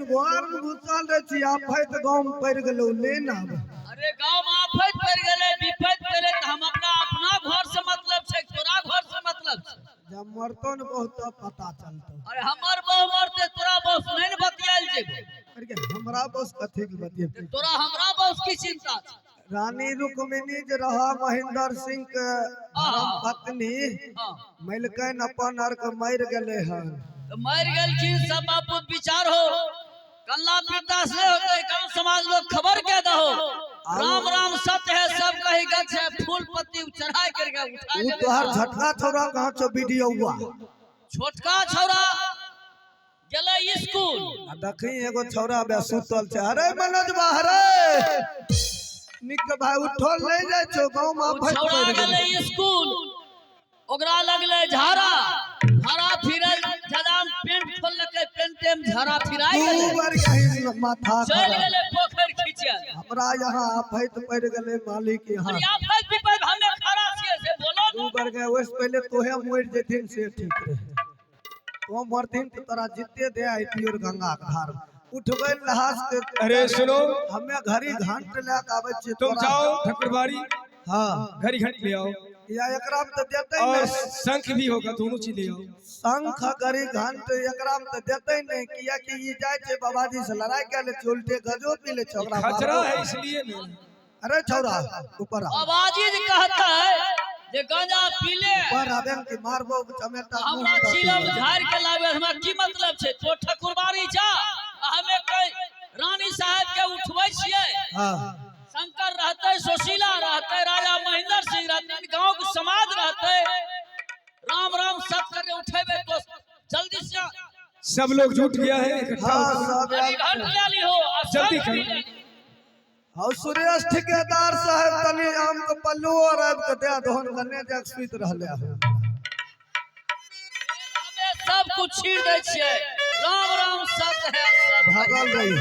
घर में घुसल रहे छी आफत गांव में पड़ गेलो लेना। अरे गांव में आफत पड़ गेले विपत पड़े त हम अपना घर से मतलब छै तोरा घर से मतलब छै। जब मरतो न बहुत पता चलतो। अरे हमर बहु मरते तोरा बस नहीं न बतियाल जेबो। अरे हमरा बस कथि के बतिये तोरा हमरा बस की चिंता छै। रानी रुक्मिणी जे रहा महेंद्र सिंह के पत्नी मलकन अपन अर्क मर गेले हन। तो मर गेलखिन सब बापू विचार हो कल्ला पिता से होते गांव समाज लोग खबर के दहो राम राम सत्य है सब कही गछ है फूल पत्ती चढ़ा करके उठा उ तोहर झटका छोरा कहां छो वीडियो हुआ छोटका छोरा गेले स्कूल आ देखी एगो छौरा बे सुतल छै। अरे मनोज बाहरे निक भाई उठो ले जाय छो गांव में आफत छोरा पड़ गेले स्कूल ओकरा लगले झाड़ा झाड़ा फिरल जदान पेंट खोलके पेंटे में झाड़ा फिराई गेले दू बार कहीं माथा चल गेले पोखर खींचे। हमरा यहाँ आफत पड़ गेले मालिक यहाँ अरे आफत विपद हमें खड़ा छिए से बोलो दू बार गए ओस पहले तोहे मर जेथिन से ठीक रहे। तो मरथिन तो तोरा जिते दे आई प्योर गंगा के धार उठबे लहास के। अरे सुनो हमें घड़ी घंट ले के आवे छी तुम जाओ ठकुरबाड़ी हां घड़ी घंट ले आओ या एकरा में तो देते और नहीं शंख भी होगा दोनों चीज ले आओ। शंख घड़ी घंट एकरा में तो देते नहीं किया कि ये जाय छे बाबाजी से लड़ाई के ले उल्टे गजो पी ले छोरा खतरा है इसलिए नहीं। अरे छोरा ऊपर आ बाबाजी जी कहता है जे गांजा पीले पर आबेन की मारबो चमेटा हमरा चिलम झाड़ के लावे हमरा की मतलब छे तो ठकुरबाड़ी जा हमें कई रानी साहब के उठबै छियै। हां शंकर रहते सुशीला रहते राजा महेंद्र सिंह रहते गांव के समाज रहते राम राम सब करके उठेबे तो जल्दी से सब लोग जुट गया है इकट्ठा हां होकर। सब घंट ले ली हो जल्दी करो। और सुरेश ठेकेदार साहब तनी आम के पल्लू और आब के दे धन गने जग सुत रहले हमें सब कुछ छीड़ दे छियै राम राम सत्य है सब भागल रही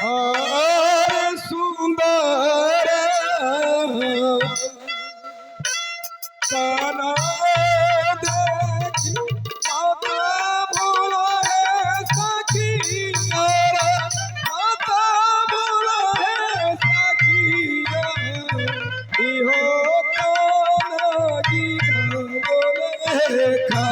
और सुंदर काना देखी माता भोला है सखी माता भोला है सखी इहो काना जी बोले खा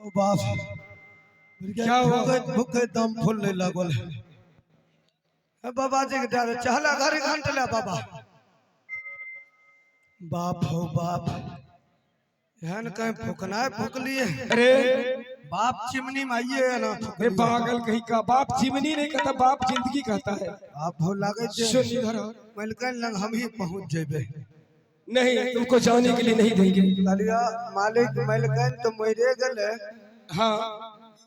ओ बाप क्या हुआ? भूखे दम फूलने लगल बाबा जी के डर चहला घर घंट ले बाबा बाप हो बाप एहन कहीं फूकना है फूक लिए अरे बाप चिमनी में आइए है ना ये पागल कहीं का बाप चिमनी नहीं कहता, बाप जिंदगी कहता है। आप हो लगे सुन इधर आओ। मलकन लंग हम ही पहुंच जेबे नहीं, तुमको जाने के लिए नहीं देंगे। कलिया मालिक मलकन तो मरे गले हाँ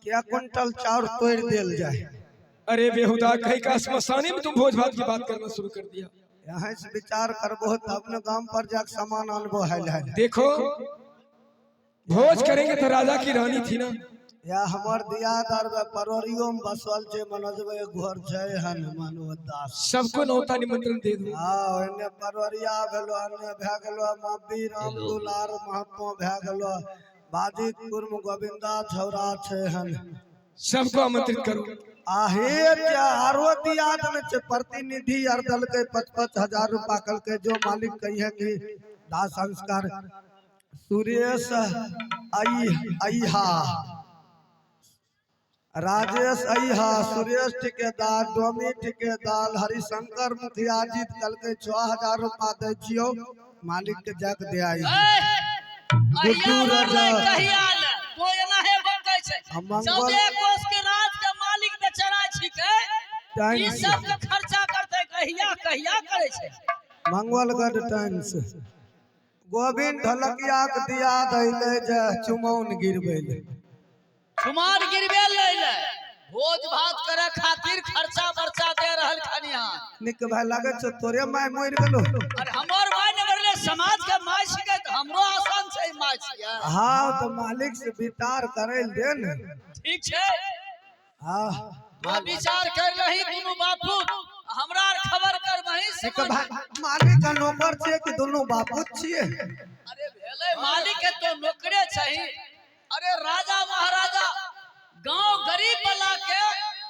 क्या कुंटल चाउर तोड़ देल जाए। अरे बेहुदा कहीं का स्मशानी में तुम भोज भात की बात करना शुरू कर दिया। यहाँ से विचार करबो तब न गांव पर जाके सामान अनबो है देखो भोज करेंगे तो राजा की रानी थी ना, या हमार दिया दर परवरियो में बसल छे मनोजबे घर जय हनुमान दास सबको नौता निमंत्रण दे दो। हां ओने परवरिया भेलो अन्य भे गेलो मब्बी राम दुलार महात्मा भे गेलो बाजी कुर्म गोविंदा छौरा छे हन सबको आमंत्रित करो। आहे आरो दिया दन छे प्रतिनिधि अर्दल के 55,000 रुपया कल के जो मालिक कही है कि दाह संस्कार सुरेश अइहा राजेश अइहा सुरेश ठेकेदार डोमी ठेकेदार हरिशंकर मुखिया जीत कल के 6,000 रुपया दे छियो मालिक के जग दे आई गुड्डू राजा कहियाल तो एना हे बकै छै मंगल 14 कोष के राज के मालिक बेचारा छिकै ई सब के खर्चा करते कहिया कहिया करे छै। मंगलगढ़ टाइम्स गोविंद ढलकिया के दिया दैले जे चुमौन गिरबैले कुमार गिरबे ले भोज भात करे खातिर खर्चा बर्चा दे रहल खनिया निक भाई लागे छ तोरे माय मोर गेलो अरे हमर माय ने करले समाज के माय छिकै त हमरो आसान छै माय छियै। हां तो मालिक से विचार करे दे न ठीक छै हां तो विचार कर रही दुनु बापू हमरा खबर कर वही से निक भाई मालिक का नौकर छे कि दोनों बापू छिए। अरे भेले मालिक के तो नौकरे चाहिए। अरे राजा महाराजा गांव गरीब वाला के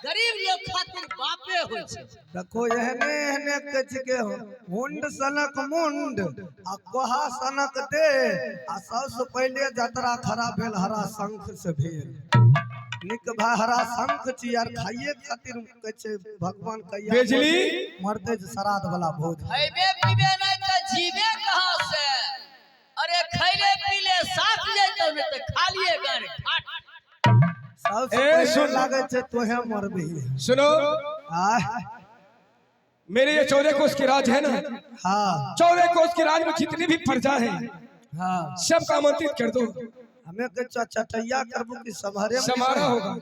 गरीब लोग खातिर बापे होय छै। देखो एहने एहने कछ के हुंड सनक मुंड आ कोहा सनक दे आ सबसे पहले यात्रा खराब भेल हरा शंख से भेल निक भाई हरा शंख छी यार खाइए खातिर कछ भगवान कहिया बेजली मरते श्राद्ध वाला भोज खइबे पीबे नहीं त जीवे कहां से। अरे खइले पीले साथ ले तो नहीं त खालिए गार घाट सबसे ए, पहले सुन। लागे छे तोहे मरबी सुनो हां मेरे ये 14 कोष के राज है ना, हां 14 कोष के राज में जितनी भी प्रजा है हां सबका आमंत्रित कर दो। हमें के चटैया करबो कि समारे समारोह होगा।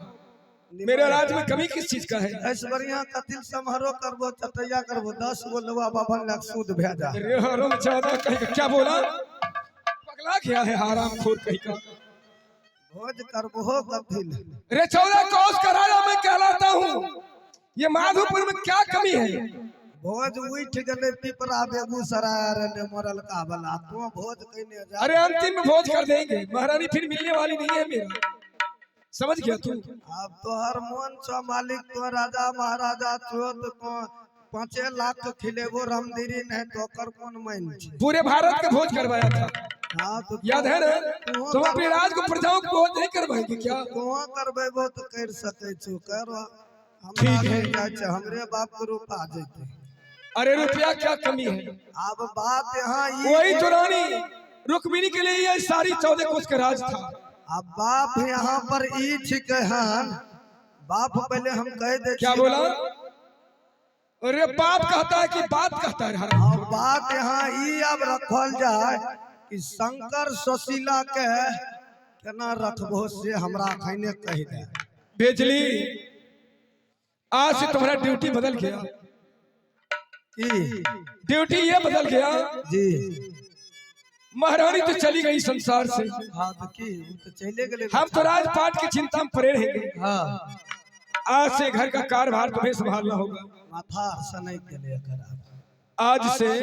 मेरे राज्य में कमी किस चीज का है? ऐसे बढ़िया कतिल समारोह करबो चटैया करबो 10 गो लवा 52 लाख सूद भेजा अरे हरम ज्यादा कहीं का क्या बोला? पगला गया है हराम खोर कहीं का। भोज करबो कतिल अरे 14 कोष का राजा मैं कहलाता हूँ। ये माधोपुर में क्या कमी है? भोज उठ गले पिपरा बेगूसराय रे मरल का बला तो भोज कइने जा। अरे अंतिम में भोज कर देंगे, महारानी फिर मिलने वाली नहीं है मेरा, समझ गया तू? अब तो हर मन छ मालिक तो राजा महाराजा छो तो 5 लाख खिलेबो रामदीरी नहीं तो कर कौन मान छी। पूरे भारत का भोज करवाया था, हां तो याद है ना? तुम अपने राज को प्रजाओं को भोज नहीं करवाएंगे क्या? तो करबेबो तो कर सकै छु करो ठीक है। हमरे बाप को रूपा जेते। अरे रुपया क्या कमी है? अब बात यहाँ ये वही तो रानी रुक्मिणी के लिए ये सारी 14 कोष का राज था। अब बाप यहाँ पर ई छिके हन बाप पहले हम कह दे क्या बोला? अरे बाप कहता है कि बात कहता है हराम अब खोर। बात यहाँ ई अब रखल जाए कि शंकर सुशीला के केना रखबो से हमरा खैने कह दे। भेजली आज से तुम्हारा ड्यूटी बदल गया। की ड्यूटी ये बदल गया, जी महारानी तो चली गई संसार से, हाँ तो की वो तो चले गए। हम तो राजपाट की चिंता में पड़े रहेंगे। हाँ आज से घर का कार्यभार तुम्हें संभालना होगा। माथा सनक गेले खराब। आज से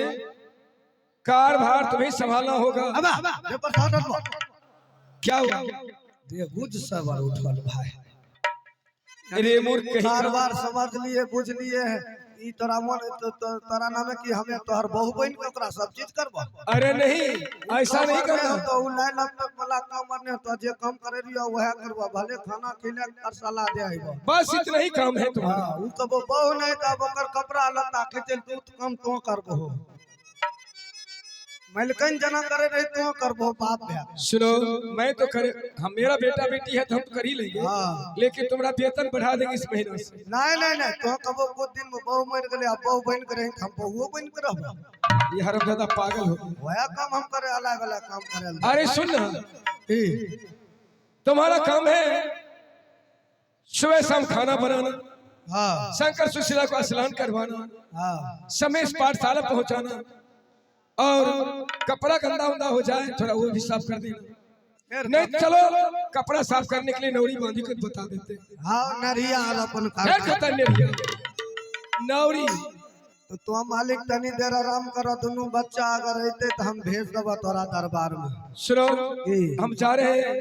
कार्यभार तुम्हें संभालना होगा। अब पेपर फाटल बा। क्या हुआ? बुझ सवार उठल भाई अरे मूर्ख कहीं का। बार समझ लिए बुझ लिए ई तोरा मन तोरा नामे की हमें तोहर बहु बहन के ओकरा सब चीज करबो। अरे नहीं, ऐसा नहीं करना। तो उ लाइन अब तक वाला कमर अपने तो जे काम करे रियो वह करबो भले खाना खिले कर सलाह दे आइबो बस इतना ही काम है तुम्हारा। हां उ कबो बहु नहीं तब ओकर कपड़ा लत्ता खींचल तू तो काम तो करबो मलकन जना करे रही तो करबो बाप भैया सुनो, मैं तो करे, हम मेरा बेटा बेटी है तो हम तो कर ही लेंगे, हाँ। लेकिन तुम्हारा वेतन बढ़ा देंगे इस महीने से। नहीं तो कबो कुछ दिन में बहु मर गले अब बहु बन करे हम बहु बन करब ये हरामजादा पागल हो गए। वह काम हम करे अलग अलग काम करे अरे सुन ना, ठीक तुम्हारा काम है सुबह शाम खाना बनाना, हां शंकर सुशीला को स्नान करवाना, हां समय से पाठशाला पहुंचाना, और कपड़ा गंदा उंदा हो जाए थोड़ा वो भी साफ कर देना। नहीं चलो कपड़ा साफ करने के लिए नौरी बांधी को बता देते। हां नरिया और अपन क्या कहता है नरिया? नौरी तो तुम मालिक तनी देर आराम करो दोनों बच्चा अगर रहते तो हम भेज देबो तोरा दरबार में। सुनो, हम जा रहे हैं,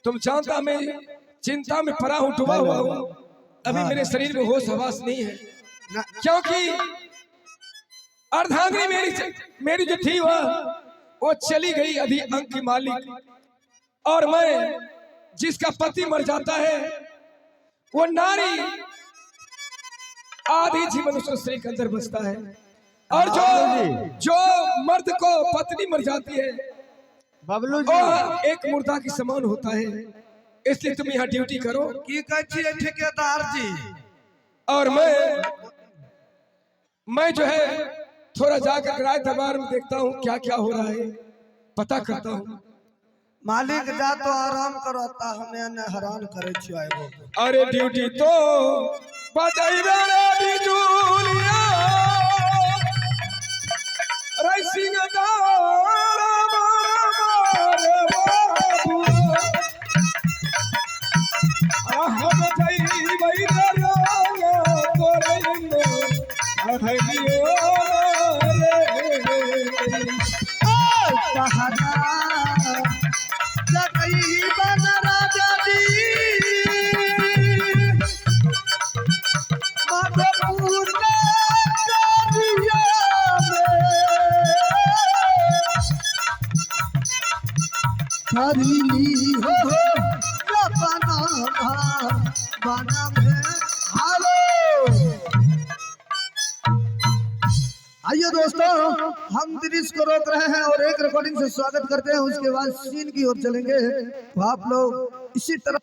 तुम जानता मैं चिंता में पड़ा हूँ, डूबा हुआ हूँ, अभी मेरे शरीर में होश हवास नहीं है, क्योंकि अर्धांगिनी मेरी जो थी वो चली गई अभी अंक की मालिक, और मैं जिसका पति मर जाता है वो नारी आधी जीवन उसको स्त्री के अंदर बसता है, और जो मर्द को पत्नी मर जाती है बबलू वो एक मुर्दा की समान होता है। इसलिए तुम यहाँ ड्यूटी करो। की कहिए ठेकेदार जी, और मैं जो है थोड़ा जाकर किराए दरबार में देखता हूँ क्या क्या हो रहा है, पता करता हूँ। मालिक जा तो आराम करो ता हमें ने हैरान करे छियो आइबो। अरे ड्यूटी तो बजाइबे रे बिजुलिया रे सिंगदार मारे बाबू हम जाइबे रे तोरे अधगियो सहारा लगई बन राजा जी मधुपुर करिया में हरी हो बना में हालो। आइए दोस्तों, हम दृश्य को रोक रहे हैं और एक रिकॉर्डिंग से स्वागत करते हैं, उसके बाद सीन की ओर चलेंगे। तो आप लोग इसी तरह